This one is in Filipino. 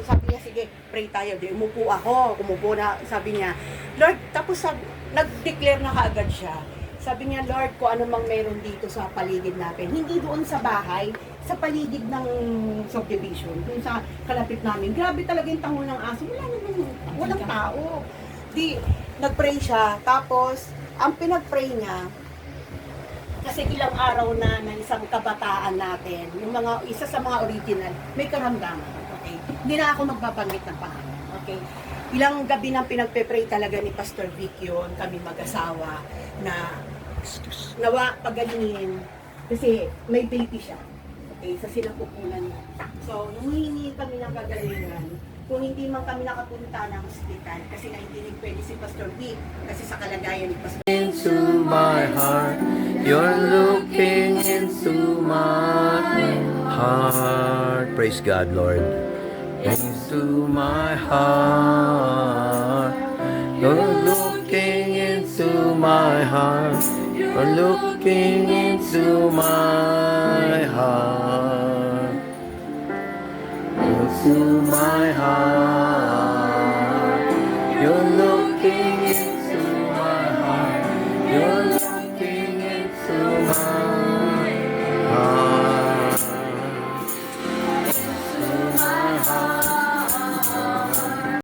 sabi niya, sige, pray tayo. Di, umupo ako. Umupo na, sabi niya, Lord, tapos nag-declare na kaagad siya. Sabi niya, Lord, kung ano mang meron dito sa paligid natin, hindi doon sa bahay, sa paligid ng subdivision, doon sa kalapit namin. Grabe talaga yung tango ng aso. Walang tao. Di, nag-pray siya. Tapos, ang pinag-pray niya, kasi ilang araw na ng isang kabataan natin, yung mga isa sa mga original, may karamdaman. Okay? Hindi na ako magbabanggit ng pangalan. Okay? Ilang gabi nang pinagpe-pray talaga ni Pastor Vic yun, kami mag-asawa, na nawa pagalingin kasi may baby siya. Okay? Sa sinapupunan niya. So, nung hihingi kami ng kagalingan, kung hindi man kami nakapunta ng hospital, kasi na hindi pwede si Pastor Vic, kasi sa kalagayan ni Pastor Into my heart, you're looking into my heart. Praise God, Lord. Into my heart, you're looking into my heart. You're looking into my heart. Into my heart.